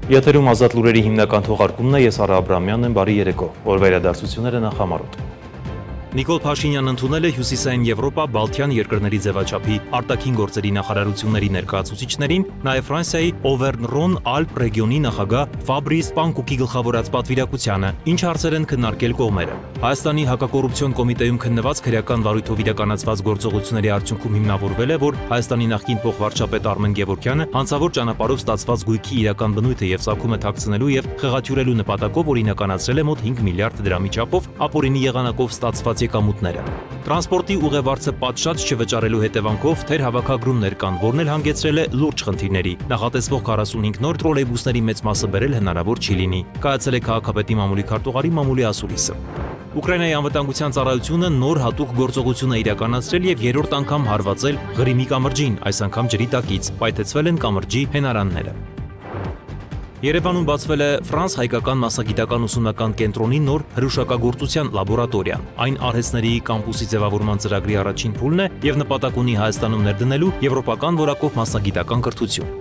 Եթերում ազատ լուրերի հիմնական թողարկումն է, ես Արա Աբրամյանն եմ, բարի երեկո, որ վերադարձությունները նախամարոտ։ Նիկոլ Փաշինյանն ընդունել է Հյուսիսային Եվրոպա, Բալթյան երկրների ձևաչափի արտաքին գործերի նախարարությունների ներկայացուցիչներին, նաև Ֆրանսիայի Օվերն-Ռոն-Ալպ ռեգիոնի նախագահ Ֆաբրիս Պանկուկի գլխավորած պատվիրակությանը, ինչ հարցեր են քննարկել կողմերը։ Հայաստանի հակակոռուպցիոն կոմիտեում քննված քրեական վարույթով իրականացված գործողությունների արդյունքում հիմնավորվել է, որ Հայաստանի նախկին փոխվարչապետ Արմեն Գևորգյանը հանցավոր ճանապարհով ստացված գույքի իրական բնույթը եւ ծագումը թաքցնելու եւ խեղաթյուրելու նպատակով օրինականացրել է մոտ 5 միլիարդ դրամի չափով ապօրինի եղանակով ստացված եկամուտները։ Տրանսպորտի ուղևարձը պատշաճ չվճարելու հետևանքով թերհավաքագրումներ կան, որն էլ հանգեցրել է լուրջ խնդիրների։ Նախատեսվող 45 նոր տրոլեյբուսների մեծ մասը բերել հնարավոր չի լինի, կայացել է քաղաքապետի մամուլի քարտուղարի մամուլի ասուլիսը։ Ուկրաինայի անվտանգության ծառայությունը նոր հատուկ գործողություն է իրականացրել եւ երրորդ անգամ հարվածել Ղրիմի կամրջին, այս անգամ ջրի տակից, պայթեցվել են կամրջի հենարանները։ Երևանում բացվել է Ֆրանս-հայկական մասնագիտական ուսումնական կենտրոնի նոր հրուշակագործության լաբորատորիան։ Այն արհեստների կամպուսի ձևավորման ծրագրի առաջին փուլն է եւ նպատակ ունի Հայաստանում ներդնելու եվրոպական որակով մասնագիտական կրթություն։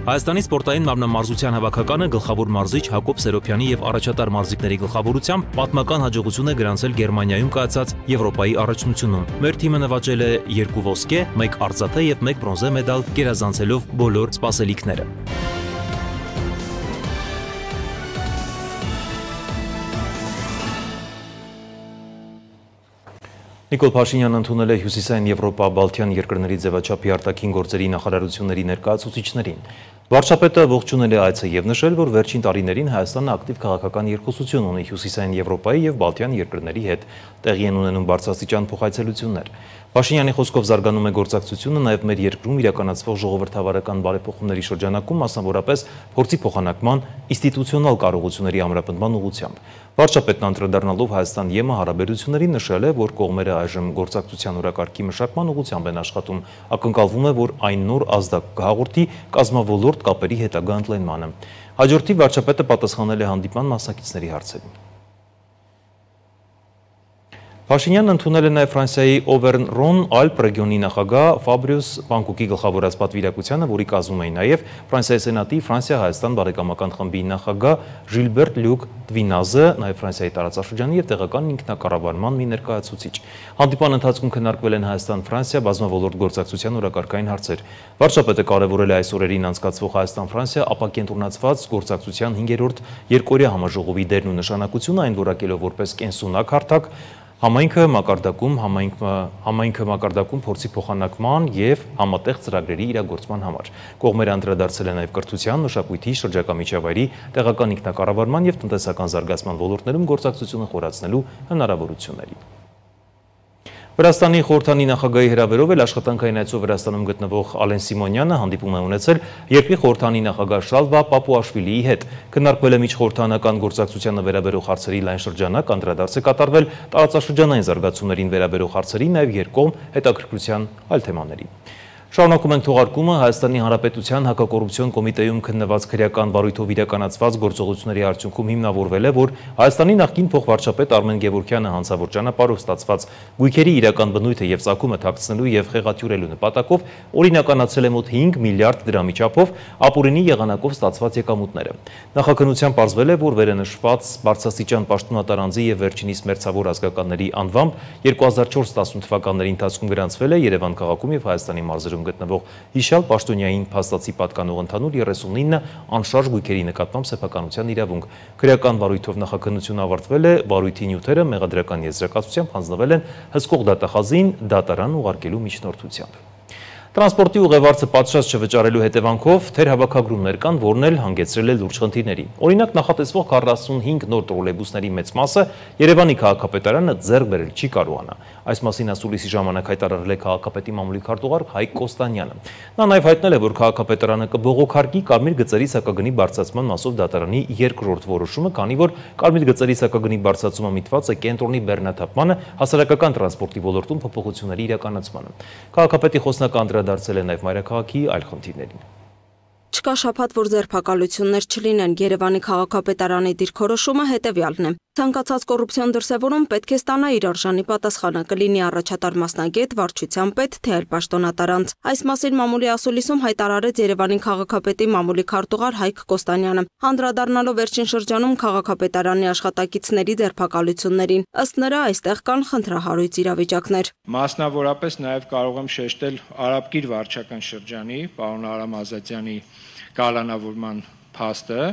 Հայաստանի սպորտային մարմնամարզության հավաքականը գլխավոր մարզիչ Հակոբ Սերոփյանի եւ առաջատար մարզիկների գլխավորությամբ պատմական հաջողություն է գրանցել Գերմանիայում կայացած Եվրոպայի առաջնությունում։ Մեր թիմը նվաճել է 2 ոսկե, 1 արծաթե եւ 1 բրոնզե մեդալ, գերազանցելով բոլոր սպասելիքները։ Նիկոլ Փաշինյանն ընդունել է Հյուսիսային Եվրոպա, Բալթյան երկրների ձևաչափի արտաքին գործերի նախարարությունների ներկայացուցիչներին։ Վարչապետը ողջունել է այցը եւ նշել, որ վերջին տարիներին Հայաստանը ակտիվ քաղաքական երկխոսություն ունի Հյուսիսային Եվրոպայի եւ Բալթյան երկրների հետ, տեղի են ունենում բարձրաստիճան փոխայցելություններ։ Փաշինյանի խոսքով զարգանում է գործակցությունը նաև մեր երկրում իրականացվող ժողովրդավարական բարեփոխումների շրջանակում, մասնավորապես փորձի փոխանակման, ինստիտուցիոնալ կարողությունների ամրապնդման ուղղությամբ։ Վարչապետն անդրադառնալով Հայաստան-ԵՄ հարաբերություններին նշել է, որ կողմերը այժմ գործակցության օրակարգի մշակման ուղղությամբ են աշխատում, ակնկալվում է, որ այն նոր ազդակ կհաղորդի կազմավորորդ կապերի հետագա ընդլայնմանը։ Հաջորդի վարչապետը պատասխանել է հանդիպման մասնակիցների հարցերին։ Փաշինյանն ընդունել է նաև Ֆրանսիայի Օվերն-Ռոն-Ալպ ռեգիոնի նախագահ Ֆաբրիս Պանկուկի գլխավորած պատվիրակությանը, որի կազմում էին նաև Ֆրանսիայի Սենատի Ֆրանսիա-Հայաստան բարեկամական խմբի նախագահ Ժիլբերտ Լյուկ Դվինազը, նաև Ֆրանսիայի տարածաշրջանի եւ տեղական ինքնակառավարման մի ներկայացուցիչ։ Հանդիպան ընթացքում քննարկվել են Հայաստան-Ֆրանսիա բազմավորորդ գործակցության օրակարգային հարցեր։ Վարչապետը կարևորել է այս օրերին անցկացվող Հայաստան-Ֆրանսիա ապակենտրոնացված գործակցության 5-րդ երկօրյա համաժողովի դերն ու նշանակությունը, այն որակելով որպես կենսունակ հարթակ Համայնքը մակարդակում փորձի փոխանակման եւ համատեղ ծրագրերի իրագործման համար։ Կողմերը անդրադարձել են նաև կրթության, մշակույթի, շրջակա միջավայրի, տեղական ինքնակառավարման եւ տնտեսական զարգացման ոլորտներում գործակցությունը խորացնելու հնարավորություններին։ Վրաստանի խորհրդանի նախագահի հրավերով էլ աշխատանքային այցով Վրաստանում գտնվող Ալեն Սիմոնյանը հանդիպում է ունեցել երկրի խորհրդանի նախագահ Շալվա Պապուաշվիլիի հետ։ Քննարկվել է միջխորհրդանական գործակցությանը վերաբերող հարցերի լայն շրջանակ, անդրադարձ է կատարվել տարածաշրջանային զարգացումներին վերաբերող հարցերի, նաև երկկողմ հետաքրքրության այլ թեմաների։ Շարունակում ենք թողարկումը Հայաստանի Հանրապետության հակակոռուպցիոն կոմիտեում քննված քրեական վարույթով իրականացված գործողությունների արդյունքում հիմնավորվել է, որ Հայաստանի նախկին փոխվարչապետ Արմեն Գևորգյանը հանցավոր ճանապարհով ստացված գույքերի իրական բնույթը եւ ծագումը թաքցնելու եւ խեղաթյուրելու նպատակով օրինականացրել է մոտ 5 միլիարդ դրամի չափով ապօրինի եղանակով ստացված եկամուտները։ Նախաքննությամբ պարզվել է, որ վերենշված բարձրաստիճան պաշտոնատար անձի եւ վերջինիս մերձավոր ազգականների անվամբ 2004-18 թվականների ընթացքում գրանցվել է Երևան քաղաքում եւ Հայաստանի մարզերում գտնվող հիշյալ պաշտոնյային փաստացի պատկանող ընդհանուր 39 անշարժ գույքերի նկատմամբ սեփականության իրավունք։ Քրեական վարույթով նախաքննությունը ավարտվել է, վարույթի նյութերը մեղադրական եզրակացությամբ հանձնվել են հսկող դատախազին դատարան ուղարկելու միջնորդությամբ։ Տրանսպորտի ուղևարձը պատշաճ չվճարելու հետևանքով թերհավաքագրումներ կան, որն էլ հանգեցրել է լուրջ խնդիրների։ Օրինակ, նախատեսվող 45 նոր տրոլեյբուսների մեծ մասը Երևանի քաղաքապետարանը ձեռք բերել չի կարողանա։ Այս մասին ասուլիսի ժամանակ հայտարարել է քաղաքապետի մամուլի քարտուղար Հայկ Կոստանյանը։ Նա նաև հայտնել է, որ քաղաքապետարանը կբողոքարկի կարմիր գծերի սակագնի բարձրացման մասով դատարանի երկրորդ որոշումը, քանի որ կարմիր գծերի սակագնի բարձրացումը միտված է կենտրոնի բեռնաթափմանը, հասարակական տրանսպորտի ոլորտում փոփոխությունների իրականացմանը։ Քաղաքապետի խոսնակը անդրադարձել է նաև մայրաքաղաքի այլ խնդիրներին։ Չկա շաբաթ, որ ձերբակալություններ չլինեն, Երևանի քաղաքապետարանի դիրքորոշումը հետևյալն է։ Ցանկացած կոռուպցիոն դրսևորում պետք է ստանա իր արժանի պատասխանը, կլինի առաջատար մասնագետ, վարչության պետ, թե այլ պաշտոնատարանց։ Այս մասին մամուլի ասուլիսում հայտարարեց Երևանի քաղաքապետի մամուլի քարտուղար Հայկ Կոստանյանը, անդրադառնալով վերջին շրջանում քաղաքապետարանի աշխատակիցների ձերբակալություններին։ Ըստ նրա, այստեղ կան խնդրահարույց իրավիճակներ։ Մասնավորապես նաև կարող եմ շեշտել Արաբկիր վարչական շրջանի պարոն Արամ Ազատյանի կալանավորման փաստը։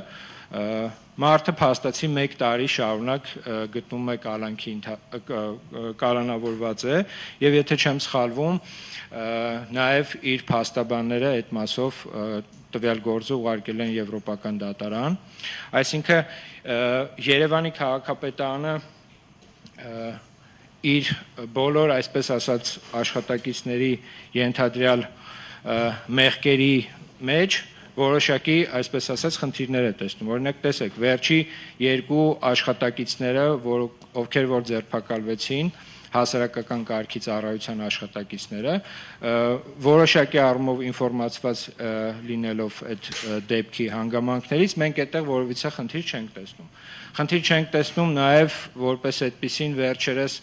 Մարդը փաստացի 1 տարի շարունակ գտնում է կալանքի կալանավորված է եւ եթե չեմ սխալվում նաեւ իր փաստաբանները այդ մասով տվյալ գործը ուղարկել են եվրոպական դատարան, այսինքն Երևանի քաղաքապետարանը իր բոլոր, այսպես ասած, աշխատակիցների ենթադրյալ մեղքերի մեջ որոշակի, այսպես ասած, խնդիրներ է տեսնում։ Օրինակ, տեսեք, վերջի 2 աշխատակիցները, ովքեր որ ձերբակալվեցին, հասարակական կարգի ծառայության աշխատակիցները, որոշակի առումով ինֆորմացված լինելով այդ դեպքի հանգամանքներից, մենք այդտեղ որևիցե խնդիր չենք տեսնում։ Խնդիր չենք տեսնում նաև որպես այդպիսին վերջերս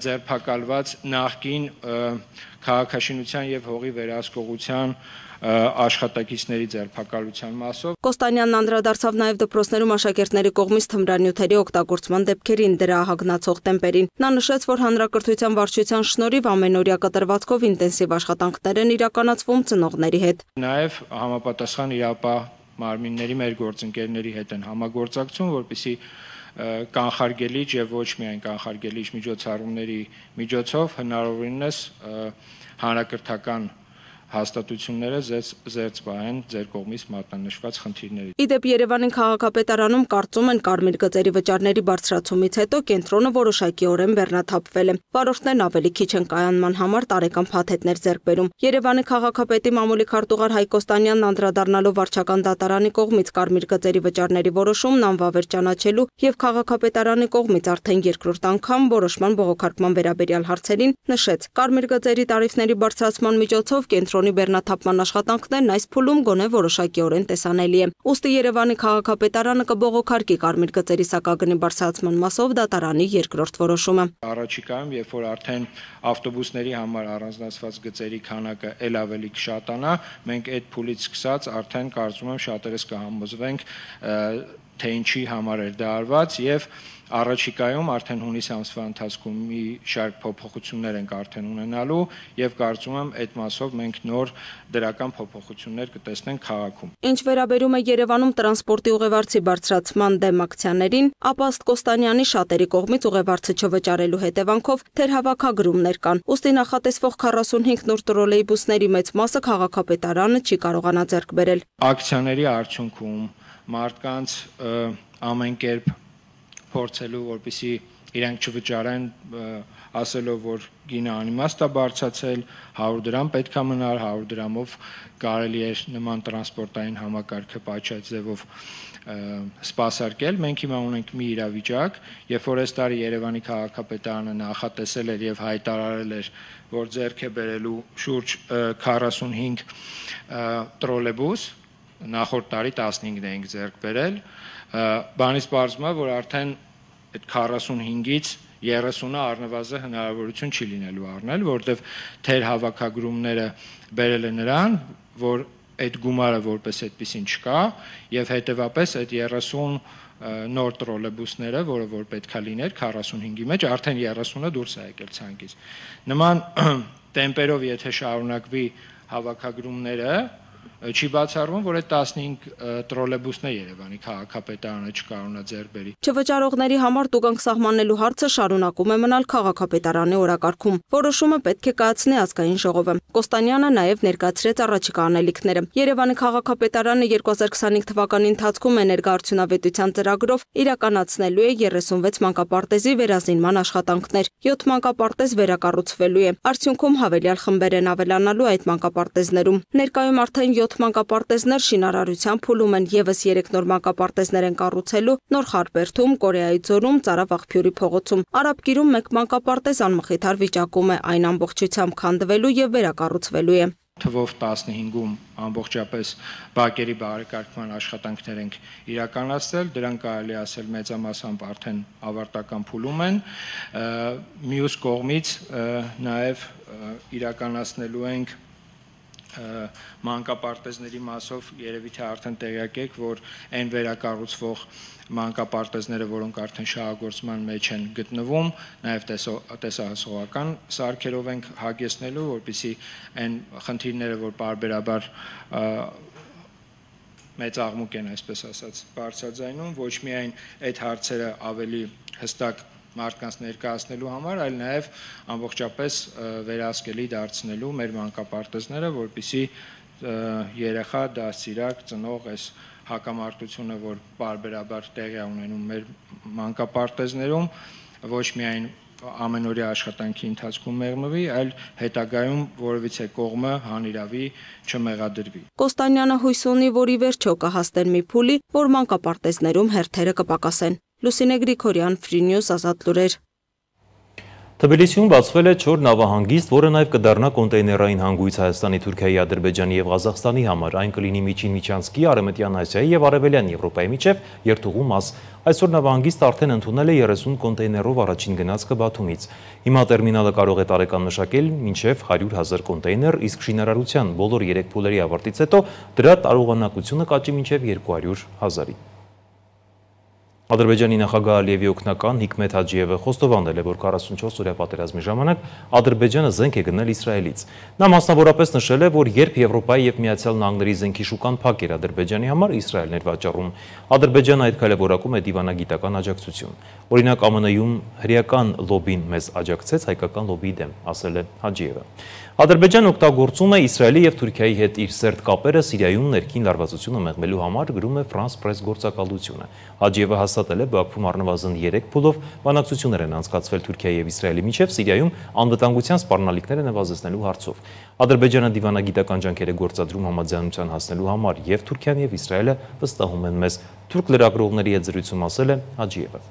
ձերբակալված նախկին քաղաքաշինության եւ հողի վերահսկողության աշխատակիցների ձերբակալության մասով։ Կոստանյանն անդրադարձավ նաև դպրոցներում աշակերտների կողմից թմրանյութերի օգտագործման դեպքերին, դրա հագնացող տեմպերին։ Նա նշեց, որ հանրակրթության վարչության շնորհիվ ամենօրյա կտրվածքով ինտենսիվ աշխատանքներ են իրականացվում ծնողների հետ։ Նաև համապատասխան իրապահ մարմինների մեր գործընկերների հետ են համագործակցում, որպեսզի կանխարգելիչ եւ ոչ միայն կանխարգելիչ միջոցառումների միջոցով հնարավորինս հանրակրթական հաստատությունները զերծ պահեն ձեր կողմից մատնանշված խնդիրների։ Իդեպ Երևանի քաղաքապետարանում կարծում են կարմիր գծերի վճարների բարձրացումից հետո կենտրոնը որոշակիորեն բեռնաթափվել է։ Վարորդներն ավելի քիչ են կայանման համար տարեկան փաթեթներ ձեռք բերում։ Երևանի քաղաքապետի մամուլի քարտուղար Հայկ Կոստանյանն անդրադառնալով վարչական դատարանի կողմից կարմիր գծերի վճարների որոշումն անվավեր ճանաչելու եւ քաղաքապետարանի կողմից արդեն երկրորդ անգամ որոշման բողոքարկման վերաբերյալ հարցերին նշեց. կարմիր գծերի տարիֆների բարձրացման միջոցով կենտրոնի բեռնաթափման աշխատանքներն այս փուլում գոնե որոշակիորեն տեսանելի է։ Ուստի Երևանի քաղաքապետարանը կբողոքարկի կարմիր գծերի սակագնի բարձրացման մասով դատարանի երկրորդ որոշումը։ Առաջիկայում, երբ որ արդեն ավտոբուսների համար առանձնացված գծերի քանակը ել ավելի կշատանա, մենք այդ փուլից սկսած արդեն կարծում եմ շատերս կհամոզվենք, թե ինչի համար էր դա արված եւ առաջիկայում արդեն հունիս ամսվա ընթացքում մի շարք փոփոխություններ ենք արդեն ունենալու եւ կարծում եմ այդ մասով մենք նոր դրական փոփոխություններ կտեսնենք քաղաքում։ Ինչ վերաբերում է Երևանում տրանսպորտի ուղևարցի բարձրացման դեմ ակցիաներին, ապա ըստ Կոստանյանի շատերի կողմից ուղևարցը չվճարելու հետևանքով թերհավաքագրումներ կան։ Ուստի նախատեսվող 45 նոր տրոլեյբուսների մեծ մասը քաղաքապետարանը չի կարողանա ձեռք բերել։ Ակցիաների արդյունքում մարդկանց ամեն կերպ փորձելու, որպեսզի իրենք չվճարեն, ասելով, որ գինը անիմաստ է բարձրացել, 100 դրամ պետք է մնար, 100 դրամով կարելի է նման տրանսպորտային համակարգը պատշաճ ձևով սպասարկել։ Մենք հիմա ունենք մի իրավիճակ, երբ որ այս տարի Երևանի քաղաքապետարանը նախատեսել էր եւ հայտարարել էր, որ ձեռք է բերելու շուրջ 45 տրոլեյբուս, նախորդ տարի 15-ն էինք ձեռք բերել, բանից պարզվում է, որ արդեն այդ 45-ից 30-ը առնվազն հնարավորություն չի լինելու առնել, որտեղ թերհավաքագրումները բերել է նրան, որ այդ գումարը որպես այդպեսին չկա եւ հետեւապես այդ 30 նոր տրոլեյբուսները, որը որ պետքա լիներ 45-ի մեջ, արդեն 30-ը դուրս է եկել ցանկից։ Նման տեմպերով եթե շարունակվի հավաքագրումները, չի բացառվում, որ այդ 15 տրոլեյբուսն է Երևանի քաղաքապետարանը չկարողանա ձեռք բերի։ Չվճարողների համար տուգանք սահմանելու հարցը շարունակում է մնալ քաղաքապետարանի օրակարգում։ Որոշումը պետք է կայացնի ազգային ժողովը։ Կոստանյանը նաև ներկայացրեց առաջիկա անելիքները։ Երևանի քաղաքապետարանը 2025 թվականի ընթացքում էներգոարդյունավետության ծրագրով իրականացնելու է 36 մանկապարտեզի վերազինման աշխատանքներ։ 7 մանկապարտեզ վերակառուցվելու է։ Արդյունքում հավելյալ խմբեր են ավելանալու այդ մանկապարտեզներում։ Ներկայում արդեն 7 մանկապարտեզներ շինարարության փուլում են, եւս 3 նոր մանկապարտեզներ են կառուցելու Նոր Խարպերթում, Կորեայի ձորում, Ծարավ-Աղբյուրի փողոցում։ Արաբկիրում մեկ մանկապարտեզ անմխիթար վիճակում է, այն ամբողջությամբ քանդվելու եւ վերակառուցվելու է։ թվով 15-ում ամբողջապես բակերի բարեկարգման աշխատանքներ ենք իրականացրել, դրանք կարելի ասել մեծամասամբ արդեն ավարտական փուլում են, մյուս կողմից նաև իրականացնելու ենք մանկապարտեզների մասով երևի թե արդեն տեղյակ եք, որ այն վերակառուցվող մանկապարտեզները, որոնք արդեն շահագործման մեջ են գտնվում, նաև տեսահասողական սարքերով ենք հագեցնելու, որպեսզի այն խնդիրները, որ պարբերաբար մեծ աղմուկ են, այսպես ասած, բարձրաձայնում, ոչ միայն այդ հարցերը ավելի հստակ մարդկանց ներկայացնելու համար, այլ նաև ամբողջապես վերահսկելի դարձնելու մեր մանկապարտեզները, որպեսզի երեխա, դաստիարակ, ծնող այս հակամարտությունը, որ պարբերաբար տեղի է ունենում մեր մանկապարտեզներում, ոչ միայն ամենօրյա աշխատանքի ընթացքում մեղմվի, այլ հետագայում որևիցե կողմը հանիրավի չմեղադրվի։ Կոստանյանը հույս ունի, որ ի վերջո կհասնեն մի փուլի, որ մանկապարտեզներում հերթերը կպակասեն։ Լուսինե Գրիգորյան, Free News, Ազատ լուրեր։ Թբիլիսիում բացվել է 4 նավահանգիստ, որը նաև կդառնա կոնտեյներային հանգույց Հայաստանի, Թուրքիայի, Ադրբեջանի եւ Ղազախստանի համար, այն կլինի Միջին Միչանսկի, Արևմտյան Ասիայի եւ Արևելյան Եվրոպայի միջև երթուղու մաս։ Այսօր նավահանգիստը արդեն ընդունել է 30 կոնտեյներով առաջին գնացքը Բաթումից։ Հիմա տերմինալը կարող է տարեկան մշակել մինչև 100,000 կոնտեյներ, իսկ շինարարության բոլոր 3 փուլերի ավարտից հետո դրա տարողանակությունը կաճի մինչև 200,000-ի։ Ադրբեջանի նախագահ Ալիևի օգնական Հիկմետ Հաջիևը խոստովանել է, որ 44-օրյա պատերազմի ժամանակ Ադրբեջանը զենք է գնել Իսրայելից։ Նա մասնավորապես նշել է, որ երբ Եվրոպայի եւ Միացյալ Նահանգների զենքի շուկան փակ էր Ադրբեջանի համար, Իսրայելն էր վաճառում։ Ադրբեջանը այդ քայլը որակում է դիվանագիտական աջակցություն։ Օրինակ ԱՄՆ-ում հրեական լոբին մեզ աջակցեց հայկական լոբիի դեմ, ասել է Հաջիևը։ Ադրբեջանը օգտագործում է Իսրայելի եւ Թուրքիայի հետ իր սերտ կապերը Սիրիայում ներքին լարվածությունը մեղմելու համար, գրում է France Press գործակալությունը։ Հաջիևը հաստատել է Բաքվում առնվազն 3 փուլով բանակցություններ են անցկացվել Թուրքիայի եւ Իսրայելի միջև Սիրիայում անվտանգության սպառնալիքները նվազեցնելու հարցով։ Ադրբեջանը դիվանագիտական ջանքեր է գործադրում համաձայնության հասնելու համար, եւ Թուրքիան եւ Իսրայելը վստահում են մեզ, թուրք լրագրողների հետ զրույցում ասել է Հաջիևը։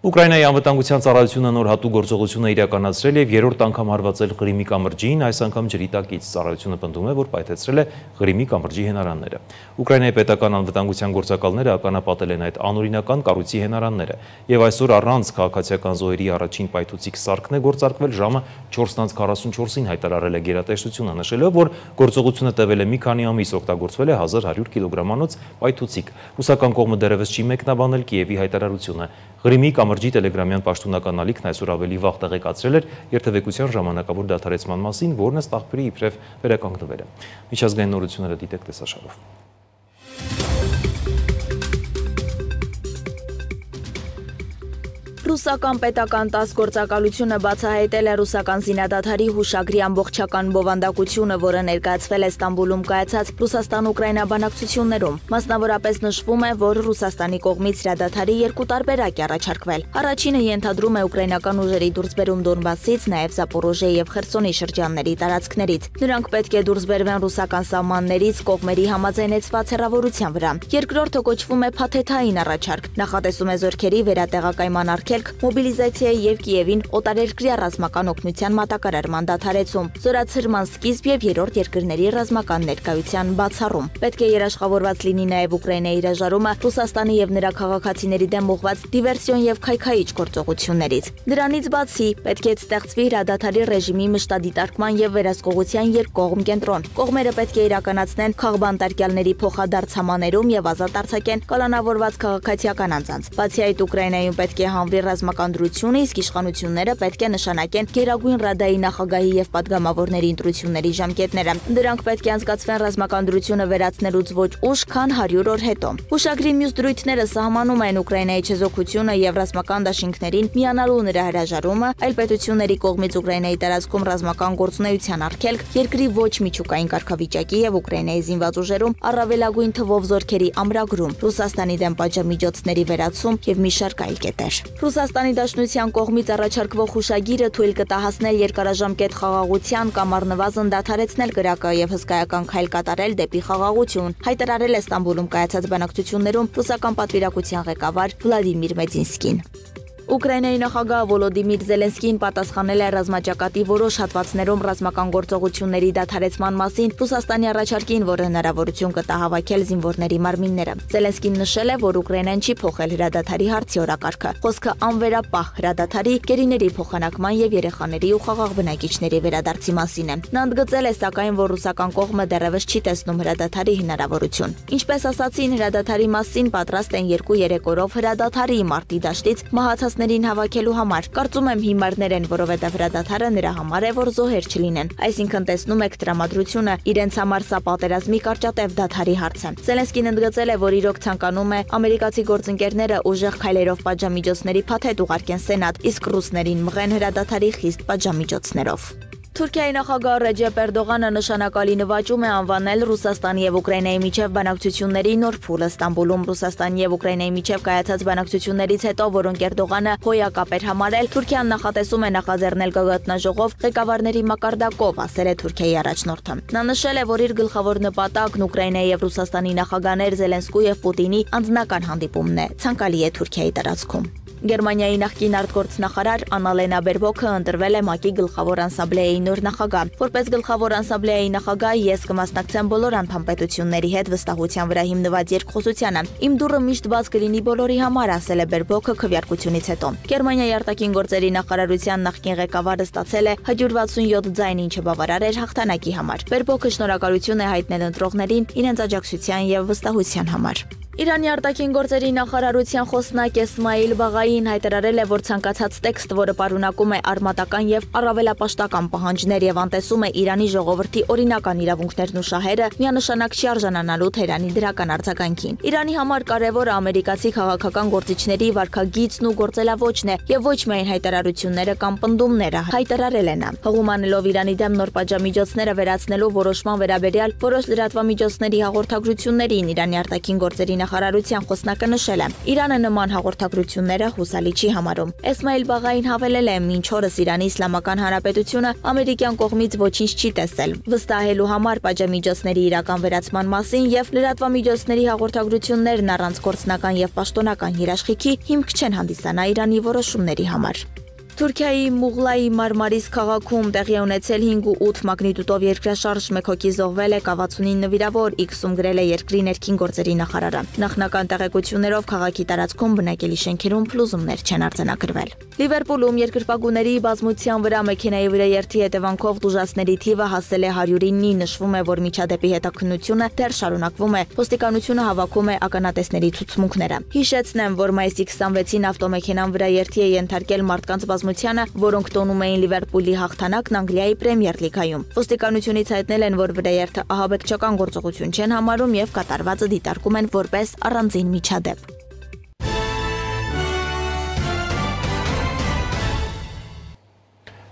Ուկրաինայի անվտանգության ծառայությունը նոր հատուկ գործողություն է իրականացրել եւ երրորդ անգամ հարվածել Ղրիմի կամրջին, այս անգամ ջրի տակից։ Ծառայությունը պնդում է, որ պայթեցրել է Ղրիմի կամրջի հենարանները։ Ուկրաինայի պետական անվտանգության գործակալները ականապատել են այդ անօրինական կառույցի հենարանները եւ այսօր առանց քաղաքացիական զոհերի առաջին պայթուցիկ սարքն է գործարկվել ժամը 4:44-ին հայտարարել է գերատեսչությունը, նշելով, որ գործողությունը տևել է մի քանի ամիս, օգտագործվել է 1100 կիլոգրամանոց պայթուցիկ։ Ռուսական կողմը դեռևս չի մեկնաբանել Կիևի հայտարարությունը։ Ղրիմի կամրջի տելեգրամյան պաշտոնական ալիքն այսօր ավելի վաղ տեղեկացրել էր երթևեկության ժամանակավոր դադարեցման մասին, որն ըստ աղբյուրի իբրև վերականգնվել է։ Միջազգային նորությունները դիտեք տեսաշարով։ Ռուսական պետական ՏԱՍՍ գործակալությունը բացահայտել է ռուսական զինադադարի հուշագրի ամբողջական բովանդակությունը, որը ներկայացվել է Ստամբուլում կայացած Ռուսաստան-Ուկրաինա բանակցություններում։ Մասնավորապես նշվում է, որ Ռուսաստանի կողմից հրադադարի 2 տարբերակ է առաջարկվել։ Առաջինը ենթադրում է ուկրաինական ուժերի դուրսբերում Դոնբասից, նաև Զապորոժիե եւ Խերսոնի շրջանների տարածքներից։ Նրանք պետք է դուրսբերվեն ռուսական սահմաններից կողմերի համաձայնեցված հեռավորության վրա։ Երկրորդը կոչվում է փաթեթային առաջարկ, նախատեսում է զորքերի վերատեղակայման արգելք, մոբիլիզացիայի եւ Կիևին օտարերկրյա ռազմական օգնության մատակարարման դադարեցում, զորացրման սկիզբ եւ երրորդ երկրների ռազմական ներկայության բացառում։ Պետք է երաշխավորված լինի նաեւ Ուկրաինայի հրաժարումը Ռուսաստանի եւ նրա քաղաքացիների դեմ ուղղված դիվերսիոն եւ քայքայիչ գործողություններից։ Դրանից բացի պետք է ստեղծվի հրադադարի ռեժիմի մշտադիտարկման եւ վերահսկողության երկկողմ կենտրոն։ Կողմերը պետք է իրականացնեն քաղբանտարկյալների փոխադարձ համաներում եւ ազատ արձակեն կալանավորված քաղաքացիական անձանց։ Բացի այդ, Ուկրաինայում պետք է հանվի ռազմական դրությունը, իսկ իշխանությունները պետք է նշանակեն Գերագույն Ռադայի նախագահի եւ падգամավորների ընտրությունների ժամկետները։ Դրանք պետք է անցկացվեն ռազմական դրությունը վերացնելուց ոչ ուշ, քան 100 օր հետո։ Հուշագրի մյուս դրույթները սահմանում են Ուկրաինայի չեզոքությունը եւ ռազմական դաշինքներին միանալու նրա հրաժարումը, այլ պետությունների կողմից Ուկրաինայի տարածքում ռազմական գործունեության արգելք, երկրի ոչ միջուկային կարգավիճակի եւ Ուկրաինայի զինված ուժերում առավելագույն թվով զորքերի ամրագրում, Ռուսաստանի դեմ պատժամիջոցների վերացում եւ մի շարք այլ կետեր։ Ռուսաստանի Դաշնության կողմից առաջարկվող հուշագիրը թույլ կտա հասնել երկարաժամկետ խաղաղության կամ առնվազն դադարեցնել կրակը եւ հսկայական քայլ կատարել դեպի խաղաղություն, հայտարարել է Ստամբուլում կայացած բանակցություններում ռուսական պատվիրակության ղեկավար Վլադիմիր Մեդինսկին։ Ուկրաինայի նախագահ Վոլոդիմիր Զելենսկին պատասխանել է ռազմաճակատի որոշ հատվածներում ռազմական գործողությունների դադարեցման մասին Ռուսաստանի առաջարկին, որը հնարավորություն կտա հավաքել զինվորների մարմինները։ Զելենսկին նշել է, որ Ուկրաինան չի փոխել հրադադարի հարցի օրակարգը։ Խոսքը անվերապահ հրադադարի, գերիների փոխանակման եւ երեխաների ու խաղաղ բնակիչների վերադարձի մասին է։ Նա ընդգծել է, սակայն, որ ռուսական կողմը դեռևս չի տեսնում հրադադարի հնարավորություն։ Ինչպես ասացին, հրադադարի մասին պատրաստ են 2-3 օրով հրադադարի մարտի դաշտից մահացածներին հավաքելու համար։ Կարծում եմ հիմարներ են, որովհետև հրադադարը նրա համար է, որ զոհեր չլինեն։ Այսինքն տեսնում եք տրամադրությունը, իրենց համար սա պատերազմի կարճատև դադարի հարց է։ Զելենսկին ընդգծել է, որ իրոք ցանկանում է ամերիկացի գործընկերները ուժեղ քայլերով պատժամիջոցների փաթեթ ուղարկեն Սենատ, իսկ ռուսներին մղեն հրադադարի խիստ պատժամիջոցներով։ Թուրքիայի նախագահ Ռեջեփ Էրդողանը նշանակալի նվաճում է անվանել Ռուսաստանի եւ Ուկրաինայի միջև բանակցությունների նոր փուլը Ստամբուլում Ռուսաստանի եւ Ուկրաինայի միջև կայացած բանակցություններից հետո, որոնք Էրդողանը հոյակապ էր համարել, Թուրքիան նախատեսում է նախաձեռնել գագաթնաժողով ղեկավարների մակարդակով, ասել է Թուրքիայի առաջնորդը։ Նա նշել է, որ իր գլխավոր նպատակն Ուկրաինայի եւ Ռուսաստանի նախագահներ Զելենսկու եւ Պուտինի անձնական հանդիպումն է, ցանկալի է Թուրքիայի տարածքում։ Գերմանիայի նախկին արտգործնախարար Աննալենա Բերբոքը ընտրվել է ՄԱԿ-ի գլխավոր անսամբլեայի նոր նախագահ։ Որպես գլխավոր անսամբլեայի նախագահ ես կմասնակցեմ բոլոր անդամպետությունների հետ վստահության վրա հիմնված երկխոսությանը։ Իմ դուռը միշտ բաց կլինի բոլորի համար, ասել է Բերբոքը քվեարկությունից հետո։ Գերմանիայի արտաքին գործերի նախարարության նախկին ղեկավարը ստացել է 167 ձայն, ինչը բավարար էր հաղթանակի համար։ Բերբոքը շնորհակալություն է հայտնել ընտրողներին իրենց աջակցության եւ վստահության համար։ Իրանի արտաքին գործերի նախարարության խոսնակ Էսմայիլ Բաղային հայտարարել է, որ ցանկացած տեքստ, որը պարունակում է արմատական եւ առավելապաշտական պահանջներ եւ անտեսում է Իրանի ժողովրդի օրինական իրավունքներն ու շահերը, միանշանակ չի արժանանալու Թեհրանի դրական արձագանքին։ Իրանի համար կարևորը ամերիկացի քաղաքական գործիչների վարքագիծն ու գործելավոճն է եւ ոչ միայն հայտարարությունները կամ պնդումները, հայտարարել է նա։ Հղումանելով Իրանի դեմ նոր պատժամիջոցները վերացնելու որոշման վերաբերյալ որոշ լրատվամիջոցների հաղորդագրություններին Իրանի արտաքին գործերի նախարարության խոսնակը նշել է. Իրանը նման հաղորդագրությունները հուսալի չի համարում։ Էսմայիլ Բաղային հավելել է, մինչ օրս Իրանի Իսլամական Հանրապետությունը ամերիկյան կողմից ոչինչ չի տեսել, վստահելու համար պատժամիջոցների իրական վերացման մասին եւ լրատվամիջոցների հաղորդագրություններն առանց գործնական եւ պաշտոնական երաշխիքի հիմք չեն հանդիսանա Իրանի որոշումների համար։ Թուրքիայի Մուղլայի Մարմարիս քաղաքում տեղի ունեցել 5.8 մագնիտուդով երկրաշարժ, 1 հոգի զոհվել է, 69 նվիրավոր, X-ում գրել է երկրի ներքին գործերի նախարարը։ Նախնական տեղեկություններով քաղաքի տարածքում բնակելի շենքերում փլուզումներ չեն արձանագրվել։ Լիվերպուլում երկրպագուների բազմության վրա մեքենայի վրա երթի հետևանքով տուժածների թիվը հասել է 109-ի, նշվում է, որ միջադեպի հետաքննությունը դեռ շարունակվում է։ Ոստիկանությունը հավաքում է ականատեսների ցուցմունքները։ Հիշեցնեմ, որ մայիսի 26-ին ավտոմեքենան վրա երթի է ենթարկել մարդկանց որոնք տոնում էին Լիվերպուլի հաղթանակն Անգլիայի Պրեմիեր լիգայում։ Ոստիկանությունից հայտնել են, որ վրայերթը ահաբեկչական գործողություն չեն համարում եւ կատարվածը դիտարկում են որպես առանձին միջադեպ։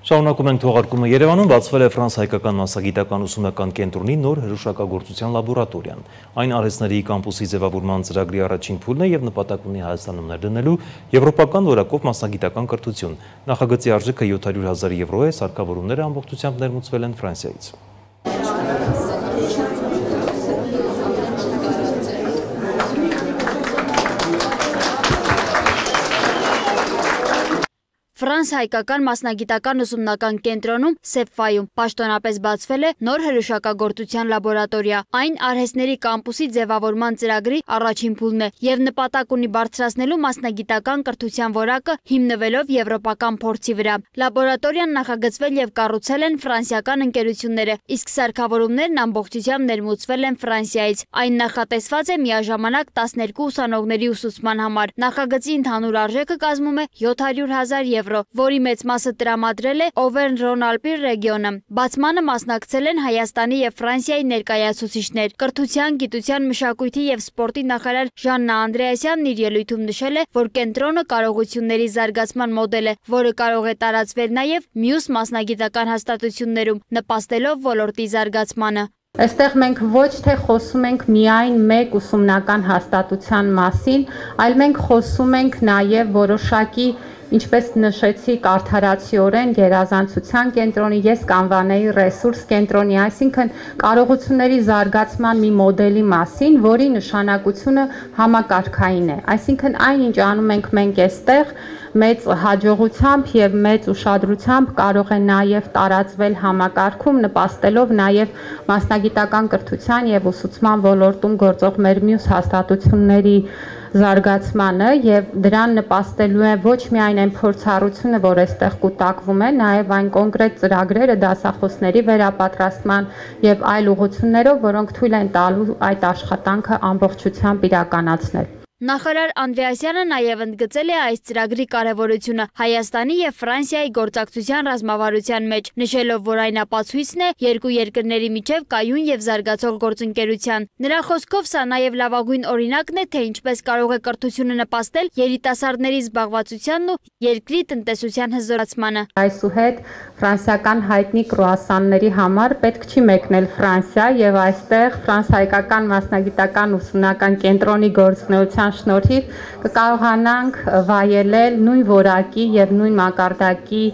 Շարունակում ենք թողարկումը Երևանում բացվել է ֆրանս-հայկական մասնագիտական ուսումնական կենտրոնի նոր հրուշակագործության լաբորատորիան։ Այն արհեստների կամպուսի ձևավորման ծրագրի առաջին փուլն է եւ նպատակ ունի Հայաստանում ներդնելու եվրոպական որակով մասնագիտական կրթություն։ Նախագծի արժեքը 700,000 եվրո է, սարքավորումները ամբողջությամբ ներմուծվել են Ֆրանսիայից։ Ֆրանս-հայկական մասնագիտական ուսումնական կենտրոնում Սեփվայում պաշտոնապես բացվել է նոր հրուշակագործության լաբորատորիա։ Այն արհեստների կամպուսի ձևավորման ծրագրի առաջին փուլն է եւ նպատակ ունի բարձրացնելու մասնագիտական կրթության որակը հիմնվելով եվրոպական փորձի վրա։ Լաբորատորիան նախագծվել եւ կառուցել են ֆրանսիական ընկերությունները, իսկ սարքավորումներն ամբողջությամբ ներմուծվել են Ֆրանսիայից։ Այն նախատեսված է միաժամանակ 12 ուսանողների ուսուցման համար։ Նախագծի ընդհանուր արժեքը կազմում է 700,000 եվրո, որի մեծ մասը տրամադրել է Օվերն-Ռոն-Ալպի ռեգիոնը։ Բացմանը մասնակցել են Հայաստանի եւ Ֆրանսիայի ներկայացուցիչներ։ Կրթության, գիտության, մշակույթի եւ սպորտի նախարար Ժաննա Անդրեասյանն իր ելույթում նշել է, որ կենտրոնը կարողությունների զարգացման մոդել է, որը կարող է տարածվել նաեւ մյուս մասնագիտական հաստատություններում, նպաստելով ոլորտի զարգացմանը։ Այստեղ մենք ոչ թե խոսում ենք միայն մեկ ուսումնական հաստատության մասին, այլ մենք խոսում ենք նաև որոշակի ինչպես նշեցիք, արդարացիորեն գերազանցության կենտրոնի, ես կանվանեի ռեսուրս կենտրոնի, այսինքն կարողությունների զարգացման մի մոդելի մասին, որի նշանակությունը համակարգային է։ Այսինքն այն, ինչ անում ենք մենք այստեղ, մեծ հաջողությամբ եւ մեծ ուշադրությամբ կարող է նաեւ տարածվել համակարգում, նպաստելով նաեւ մասնագիտական կրթության եւ ուսուցման ոլորտում գործող մեր մյուս հաստատությունների զարգացմանը եւ դրան նպաստելու է ոչ միայն այն փորձառությունը, որ այստեղ կուտակվում է, նաեւ այն կոնկրետ ծրագրերը դասախոսների վերապատրաստման եւ այլ ուղղություններով, որոնք թույլ են տալու այդ աշխատանքը ամբողջությամբ իրականացնել։ Նախարար Անդրեասյանը նաև ընդգծել է այս ծրագրի կարևորությունը Հայաստանի եւ Ֆրանսիայի գործակցության ռազմավարության մեջ, նշելով, որ այն ապացույցն է երկու երկրների միջև կայուն եւ զարգացող գործընկերության։ Նրա խոսքով սա նաև լավագույն օրինակն է, թե ինչպես կարող է կրթությունը նպաստել երիտասարդների զբաղվածությանն ու երկրի տնտեսության հզորացմանը։ Այսուհետ ֆրանսիական հայտնի կրուասանների համար պետք չի մեկնել Ֆրանսիա եւ այստեղ ֆրանսիական մասնագիտական ուսումնական կենտրոնի գործունեության շնորհիվ կկարողանանք վայելել նույն որակի եւ նույն մակարդակի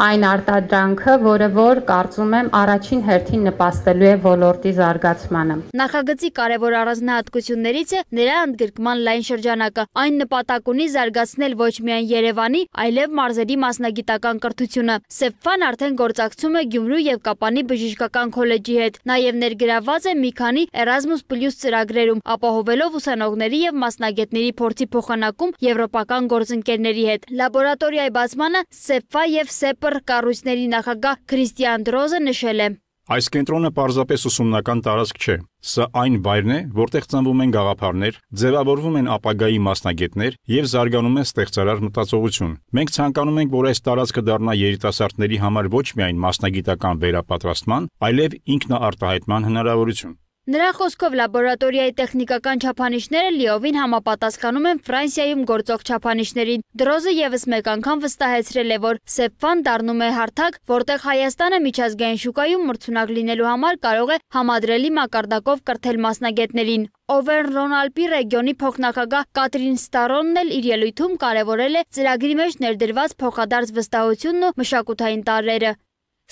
այն արտադրանքը, որը որ կարծում եմ առաջին հերթին նպաստելու է ոլորտի զարգացմանը։ Նախագծի կարևոր առանձնահատկություններից է նրա ընդգրկման լայն շրջանակը։ Այն նպատակ ունի զարգացնել ոչ միայն Երևանի, այլև մարզերի մասնագիտական կրթությունը։ Սեփվան արդեն գործակցում է Գյումրու եւ Կապանի բժշկական քոլեջի հետ։ Նաեւ ներգրավված է մի քանի Erasmus+ ծրագրերում, ապահովելով ուսանողների եւ մասնագետների փորձի փոխանակում եվրոպական գործընկերների հետ։ Լաբորատորիայի բացմանը Սեփվա եւ Սեպր կառույցների նախագահ Քրիստիան Դրոզը նշել է. Այս կենտրոնը պարզապես ուսումնական տարածք չէ։ Սա այն վայրն է, որտեղ ծնվում են գաղափարներ, ձևավորվում են ապագայի մասնագետներ եւ զարգանում է ստեղծարար մտածողություն։ Մենք ցանկանում ենք, որ այս տարածքը դառնա երիտասարդների համար ոչ միայն մասնագիտական վերապատրաստման, այլև ինքնաարտահայտման հնարավորություն։ Նրա խոսքով լաբորատորիայի տեխնիկական չափանիշները լիովին համապատասխանում են Ֆրանսիայում գործող չափանիշներին։ Դրոզը եւս մեկ անգամ վստահեցրել է, որ Սեփվան դառնում է հարթակ, որտեղ Հայաստանը միջազգային շուկայում մրցունակ լինելու համար կարող է համադրելի մակարդակով կրթել մասնագետներին։ Օվերնրոն-Ալպի ռեգիոնի փոխնախագահ Կատրին Ստարոնն էլ իր ելույթում կարևորել է ծրագրի մեջ ներդրված փոխադարձ վստահությունն ու մշակութային տարրերը։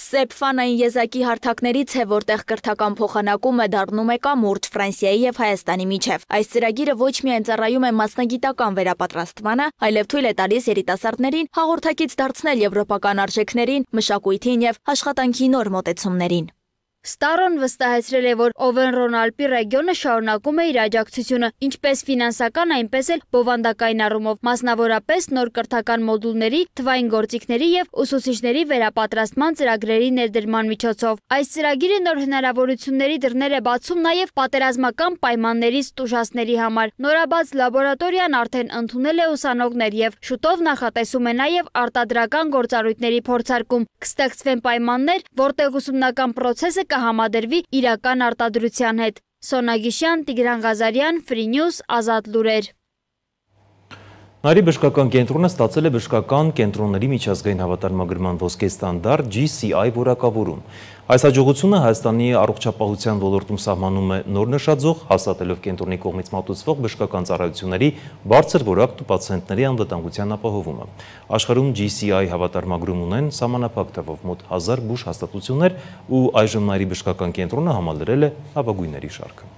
Սեփվան այն եզակի հարթակներից է, որտեղ կրթական փոխանակումը դառնում է կամուրջ Ֆրանսիայի եւ Հայաստանի միջև։ Այս ծրագիրը ոչ միայն ծառայում է մասնագիտական վերապատրաստմանը, այլև թույլ է տալիս երիտասարդներին հաղորդակից դարձնել եվրոպական արժեքներին, մշակույթին եւ աշխատանքի նոր մոտեցումներին։ Ստարոն վստահեցրել է, որ Օվերնրոն-Ալպի ռեգիոնը շարունակում է իր աջակցությունը, ինչպես ֆինանսական, այնպես էլ բովանդակային առումով, մասնավորապես նոր կրթական մոդուլների, թվային գործիքների եւ ուսուցիչների վերապատրաստման ծրագրերի ներդրման միջոցով։ Այս ծրագիրը նոր հնարավորությունների դռներ է բացում նաեւ պատերազմական պայմաններից տուժածների համար։ Նորաբաց լաբորատորիան արդեն ընդունել է ուսանողներ եւ շուտով նախատեսում է նաեւ արտադրական գործառույթների փորձարկում։ Կստեղծվեն պայմաններ, որտեղ ուսումնական process-ը կհամադրվի իրական արտադրության հետ։ Սոնա Գիշյան, Տիգրան Ղազարյան, Free News, Ազատ լուրեր։ Նարի բժշկական կենտրոնը ստացել է բժշկական կենտրոնների միջազգային հավատարմագրման ոսկե ստանդարտ GCI որակավորում։ Այս հաջողությունը Հայաստանի առողջապահության ոլորտում սահմանում է նոր նշաձող, հաստատելով կենտրոնի կողմից մատուցվող բժշկական ծառայությունների բարձր որակն ու պացիենտների անվտանգության ապահովումը։ Աշխարհում GCI հավատարմագրում ունեն սահմանափակ թվով մոտ 1000 բուժ հաստատություններ ու այժմ Նարի բժշկական կենտրոնը համալրել է ավագույնների շարքը։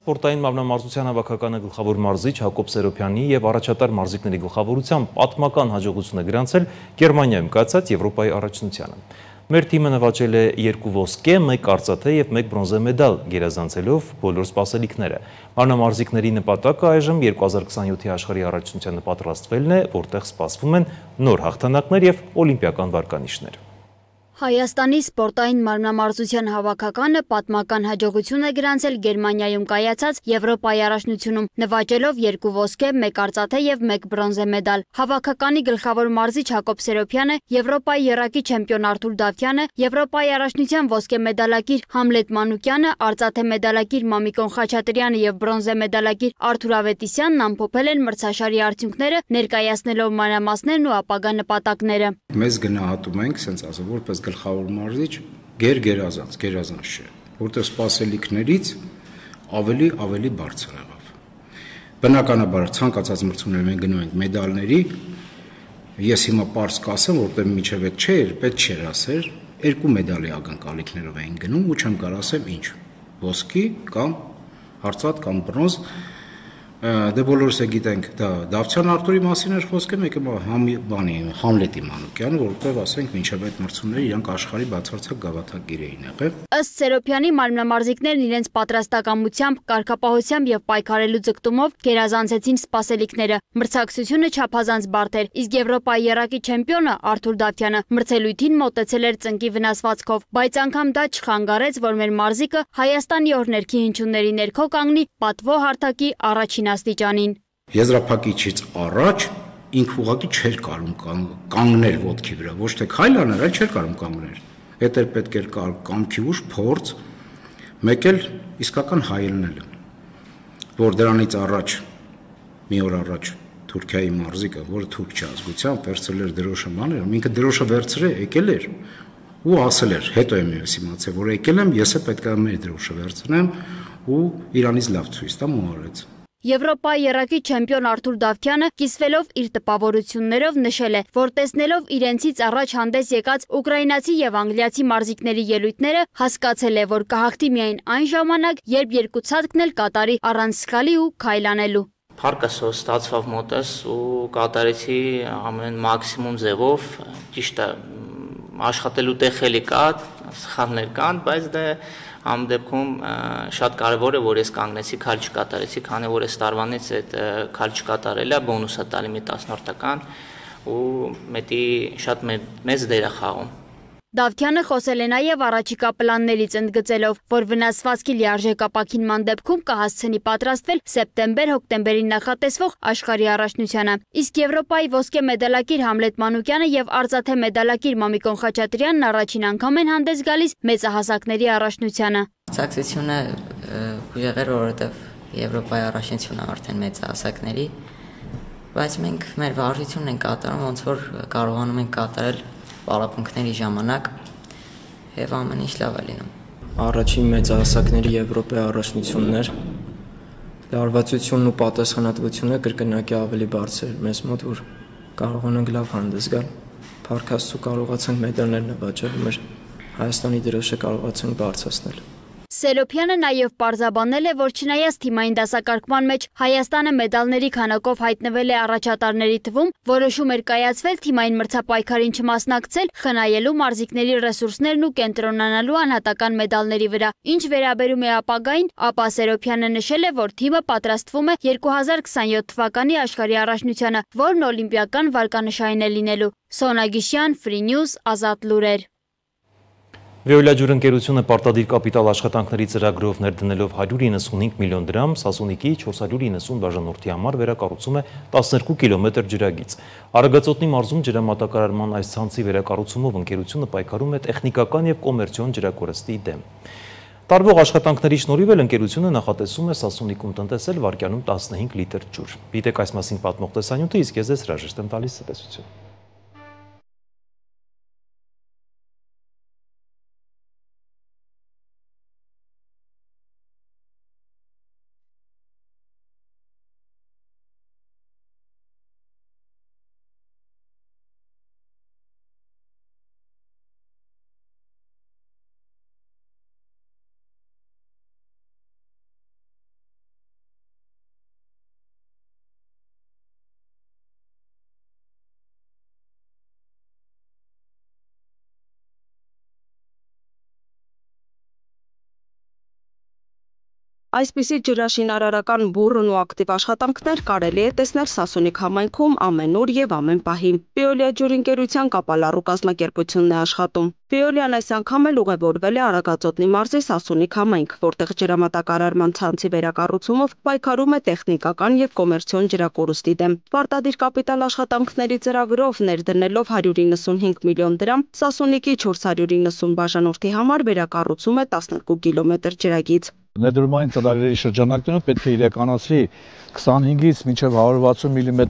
Սպորտային մարմնամարզության հավաքականը գլխավոր մարզիչ Հակոբ Սերոփյանի եւ առաջատար մարզիկների գլխավորությամբ պատմական հաջողություն է գրանցել Գերմանիայում կայացած Եվրոպայի առաջնությանը։ Մեր թիմը նվաճել է 2 ոսկե, 1 արծաթե եւ 1 բրոնզե մեդալ, գերազանցելով բոլոր սպասելիքները։ Մարմնամարզիկների նպատակը այժմ 2027-ի աշխարհի առաջնությանը պատրաստվելն է, որտեղ սպասվում են նոր հաղթանակներ եւ օլիմպիական վարկանիշներ։ Հայաստանի սպորտային մարմնամարզության հավաքականը պատմական հաջողություն է գրանցել Գերմանիայում կայացած Եվրոպայի առաջնությունում, նվաճելով 2 ոսկե, 1 արծաթե եւ 1 բրոնզե մեդալ։ Հավաքականի գլխավոր մարզիչ Հակոբ Սերոփյանը, Եվրոպայի եռակի չեմպիոն Արթուր Դավթյանը, Եվրոպայի առաջնության ոսկե մեդալակիր Համլետ Մանուկյանը, արծաթե մեդալակիր Մամիկոն Խաչատրյանը եւ բրոնզե մեդալակիր Արթուր Ավետիսյանն ամփոփել են մրցաշարի արդյունքները, ներկայացնելով մանրամասներն ու ապագա նպատակները։ Մեզ գնահատում ենք, ասենց ասած, որպես գլխավոր մարզիչ գերազանց չէ, որտեղ սպասելիքներից ավելի բարձր եղավ։ Բնականաբար ցանկացած մրցումներ մենք գնում ենք մեդալների։ Ես հիմա պարզ կասեմ, որտեղ միջև այդ չէր, պետք չէր ասել, 2 մեդալի ակնկալիքներով էին գնում ու չեմ կարող ասեմ ինչ։ Ոսկի կամ արծաթ կամ բրոնզ։ Դե բոլորս է գիտենք, դա Դավթյան Արտուրի մասին էր խոսքը, մեկը Համլետի Մանուկյանը, որովհետև ասենք մինչև այդ մրցումները իրանք աշխարհի բացարձակ գավաթակիր էին եղել։ Ըստ Սերոփյանի մարմնամարզիկներն իրենց պատրաստակամությամբ, կարգապահությամբ եւ պայքարելու ձգտումով գերազանցեցին սպասելիքները։ Մրցակցությունը չափազանց բարդ էր, իսկ Եվրոպայի եռակի չեմպիոնը Արթուր Դավթյանը մրցելույթին մոտեցել էր ծնկի վնասվածքով, բայց անգամ դա չխանգարեց, որ մեր մարզիկը Հայաստանի օրներքի հնչյունների ներքո կանգնի պատվո հարթակի առաջին աստիճանին։ Եզրափակիչից առաջ ինքը ուղղակի չէր կարող կանգնել ոտքի վրա, ոչ թե քայլ անել, այլ չէր կարող կանգնել։ Էդ էր պետք էր կամքի ուժ, փորձ, մեկ էլ իսկական հայելնելը, որ դրանից առաջ մի օր առաջ Թուրքիայի մարզիկը, որը թուրք չէ ազգությամբ, վերցրել էր դրոշը մաներ, ինքը դրոշը վերցրել, եկել էր ու ասել էր, հետո եմ ես իմացել, որ եկել եմ, ես է պետք է մեր դրոշը վերցնեմ ու Իրանից լավ ցույց տամ ու արեց։ Եվրոպայի եռակի չեմպիոն Արթուր Դավթյանը կիսվելով իր տպավորություններով նշել է, որ տեսնելով իրենցից առաջ հանդես եկած ուկրաինացի եւ անգլիացի մարզիկների ելույթները հասկացել է, որ կհաղթի միայն այն ժամանակ, երբ երկու ցածկն էլ կատարի առանց սխալի ու քայլ անելու։ Փառքը ստացվավ մոտս ու կատարեցի ամեն մաքսիմում ձևով, ճիշտ է, աշխատելու տեղ էլի կա, սխալներ կան, բայց դե Am դեպքում շատ կարևոր է, որ ես կանգնեցի, քայլ չկատարեցի, քանի որ այս տարվանից այդ քայլ չկատարելը բոնուս է տալի մի 10-րդական ու մետի շատ մեծ դեր է խաղում։ Դավթյանը խոսել է նաև առաջիկա պլաններից ընդգծելով, որ վնասվածքի լիարժեք ապաքինման դեպքում կհասցնի պատրաստվել սեպտեմբեր-հոկտեմբերին նախատեսվող աշխարհի առաջնությանը։ Իսկ Եվրոպայի ոսկե մեդալակիր Համլետ Մանուկյանը եւ արծաթե մեդալակիր Մամիկոն Խաչատրյանն առաջին անգամ են հանդես գալիս մեծահասակների առաջնությանը։ Ցակցությունը ուժեղ էր, որովհետեւ Եվրոպայի առաջնությունը արդեն մեծահասակների, բայց մենք մեր վարժությունն ենք կատարում, ոնց որ կարողանում ենք կատարել պարապմունքների ժամանակ եւ ամեն ինչ լավ է լինում։ Առաջին մեծահասակների Եվրոպայի առաջնությունն էր։ Լարվածությունն ու պատասխանատվությունը կրկնակի ավելի բարձր էր մեզ մոտ, որ կարողանանք լավ հանդես գալ։ Փառք Աստծո կարողացանք մեդալներ նվաճել, մեր Հայաստանի դրոշը կարողացանք բարձրացնել։ Սերոփյանը նաև պարզաբանել է, որ չնայած թիմային դասակարգման մեջ Հայաստանը մեդալների քանակով հայտնվել է առաջատարների թվում, որոշում էր կայացվել թիմային մրցապայքարին չմասնակցել, խնայելու մարզիկների ռեսուրսներն ու կենտրոնանալու անհատական մեդալների վրա։ Ինչ վերաբերում է ապագային, ապա Սերոփյանը նշել է, որ թիմը պատրաստվում է 2027 թվականի աշխարհի առաջնությանը, որն օլիմպիական վարկանշային է լինելու։ Սոնա Գիշյան, Free News, Ազատ լուրեր։ Veolia ջուր ընկերությունը պարտադիր կապիտալ աշխատանքների ծրագրով ներդնելով 195 միլիոն դրամ Սասունիքի 490 բաժանորդի համար վերակառուցում է 12 կիլոմետր ջրագիծ։ Արագածոտնի մարզում ջրամատակարարման այս ցանցի վերակառուցումով ընկերությունը պայքարում է տեխնիկական եւ կոմերցիոն ջրակորստի դեմ։ Տարվող աշխատանքների շնորհիվ էլ ընկերությունը նախատեսում է Սասունիքում տնտեսել վայրկյանում 15 լիտր ջուր։ Գիտեք այս մասին պատմող տեսանյութը, իսկ ես հրաժեշտ եմ տալիս տեսություն։ Այսպիսի ջրաշինարարական բուռն ու ակտիվ աշխատանքներ կարելի է տեսնել Սասունիք համայնքում ամեն օր եւ ամեն պահի։ Veolia ջուր ընկերության կապալառու կազմակերպությունն է աշխատում։ Veolia-ն այս անգամ էլ ուղևորվել է Արագածոտնի մարզի Սասունիք համայնք, որտեղ ջրամատակարարման ցանցի վերակառուցումով պայքարում է տեխնիկական եւ կոմերցիոն ջրակորստի դեմ։ Պարտադիր կապիտալ աշխատանքների ծրագրով ներդնելով 195 միլիոն դրամ Սասունիքի 490 բաժանորդի համար վերակառուցում է 12 կիլոմետր ջրագիծ։ Ներդրումային ծրագրերի շրջանակներում պետք է իրականացվի 25-ից մինչև 160 մմ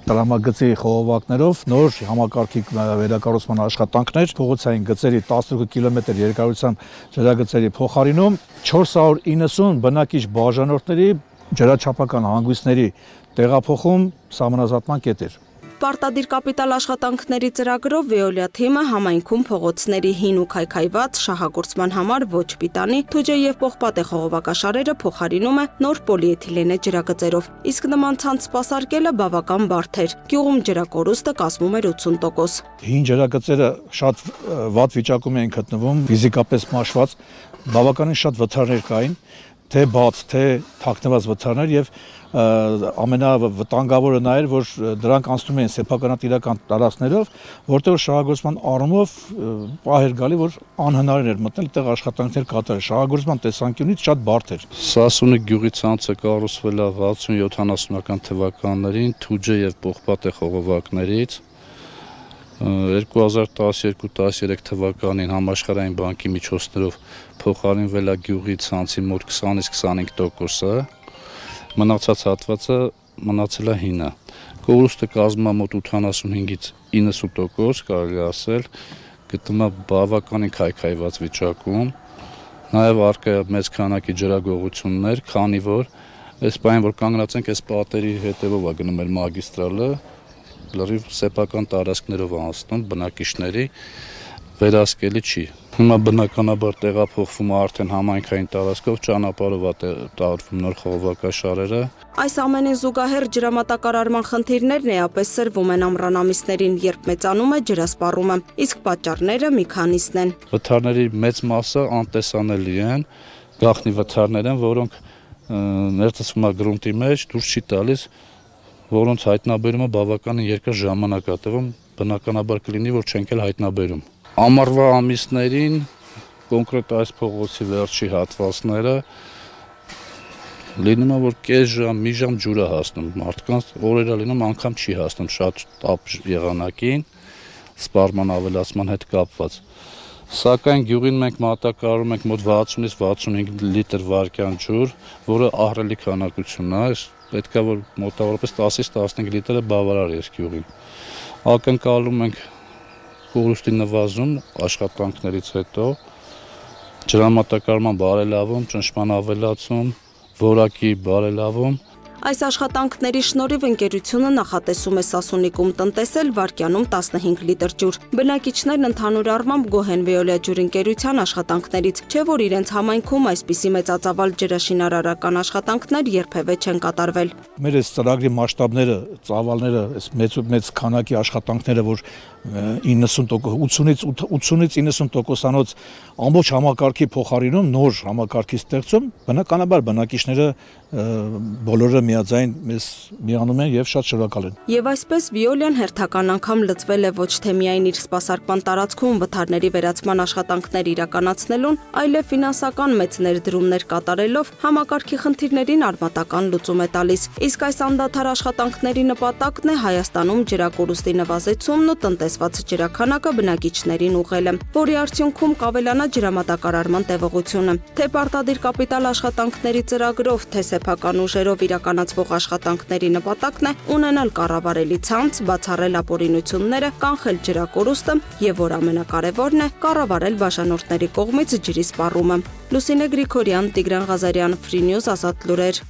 տրամագծի խողովակներով նոր համակարգի վերակառուցման աշխատանքներ, փողոցային գծերի 12 կիլոմետր երկարությամբ ջրագծերի փոխարինում, 490 բնակիչ բաժանորդների ջրաչափական հանգույցների տեղափոխում սահմանազատման կետեր։ Պարտադիր կապիտալ աշխատանքների ծրագրով Veolia թիմը համայնքում փողոցների հին ու քայքայված շահագործման համար ոչ պիտանի, թուջե եւ պողպատե խողովակաշարերը փոխարինում է նոր պոլիէթիլենե ջրագծերով, իսկ նման ցանց սպասարկելը բավական բարդ էր։ Գյուղում ջրակորուստը կազմում էր 80%։ Հին ջրագծերը շատ վատ վիճակում էին գտնվում, ֆիզիկապես մաշված, բավականին շատ վթարներ կային, թե բաց, թե թաքնված վթարներ եւ ամենավտանգավորը նա էր, որ դրանք անցնում էին սեփականատիրական տարածքներով, որտեղ շահագործման առումով պահ էր գալի, որ անհնար էր մտնել այդտեղ աշխատանքներ կատարել։ Շահագործման տեսանկյունից շատ բարդ էր։ Սասունի գյուղի ցանցը կառուցվել է 60-70-ական թվականներին Թուջե եւ Պողպատե խողովակներից։ 2012-13 թվականին համաշխարհային բանկի միջոցներով փոխարինվել է գյուղի ցանցի մոտ 20-25%-ը, մնացած հատվածը մնացել է հինը։ Կորուստը կազմում է մոտ 85-ից 90%, կարելի ասել, գտնվում է բավականին քայքայված վիճակում։ Նաև առկա է մեծ քանակի ջրագողություններ, քանի որ այս պահին որ կանգնած ենք, այս պատերի հետևով է գնում մեր մագիստրալը, լրիվ սեփական տարածքներով անցնում բնակիչների վերահսկելի չի։ Հիմա բնականաբար տեղափոխվում է արդեն համայնքային տարածքով, ճանապարհով է տարվում նոր խողովակաշարերը։ Այս ամենին զուգահեռ ջրամատակարարման խնդիրներն էապես սրվում են ամռան ամիսներին, երբ մեծանում է ջրասպառումը, իսկ պատճառները մի քանիսն են։ Վթարների մեծ մասը անտեսանելի են, գաղտնի վթարներ են, որոնք ներծծվում է գրունտի մեջ, դուրս չի տալիս, որոնց հայտնաբերումը բավականին երկար ժամանակ է տևում, բնականաբար կլինի, որ չենք էլ հայտնաբերում։ Ամառվա ամիսներին կոնկրետ այս փողոցի վերջի հատվածները լինում է, որ կես ժամ, մի ժամ ջուր է հասնում, մարդկանց օրերը լինում անգամ չի հասնում շատ տաપ եղանակին, սպառման ավելացման հետ կապված։ Սակայն գյուղին մենք մատակարարում ենք մոտ 60-ից 65 լիտր վարկյան ջուր, որը ահռելի քանակություն է, պետք է որ մոտավորապես 10-ից 15 լիտրը բավարար է գյուղին։ Ակնկալում ենք կորուստի նվազում աշխատանքներից հետո, ջրամատակարարման բարելավում, ճնշման ավելացում, որակի բարելավում։ Այս աշխատանքների շնորհիվ ընկերությունը նախատեսում է Սասունիկում տնտեսել վարկյանում 15 լիտր ջուր։ Բնակիչներն ընդհանուր առմամբ գոհ են Veolia ջուրընկերության աշխատանքներից, չէ որ իրենց համայնքում այսպիսի մեծածավալ ջրաշինարարական աշխատանքներ երբևէ չեն կատարվել։ Մեր այս ծրագրի մասշտաբները, ծավալները, այս մեծ քանակի աշխատանքները, որ 80%, 80-ից 90%-անոց ամբողջ համակարգի փոխարինում, նոր համակարգի ստեղծում, բնականաբար բնակիչները բոլորը միաձայն մեզ միանում են եւ շատ շնորհակալ են։ Եվ այսպես Veolia-ն հերթական անգամ լծվել է ոչ թե միայն իր սպասարկման տարածքում վթարների վերացման աշխատանքներ իրականացնելուն, այլև ֆինանսական մեծ ներդրումներ կատարելով համակարգի խնդիրներին արմատական լուծում է տալիս։ Իսկ այս անդադար աշխատանքների նպատակն է Հայաստանում ջրակորուստի նվազեցումն ու տնտեսված ջրաքանակը բնակիչներին ուղղելը, որի արդյունքում կավելանա ջրամատակարարման տևողությունը։ Թե պարտադիր կապիտալ աշխատանքների ծրագրով, թե սեփական ուժերով իրականացվող աշխատանքների նպատակն է ունենալ կառավարելի ցանց, բացառել ապօրինությունները, կանխել ջրակորուստը եւ որ ամենակարևորն է, կառավարել բաժանորդների կողմից ջրի սպառումը։ Լուսինե Գրիգորյան, Տիգրան Ղազարյան, Free News, Ազատ լուրեր։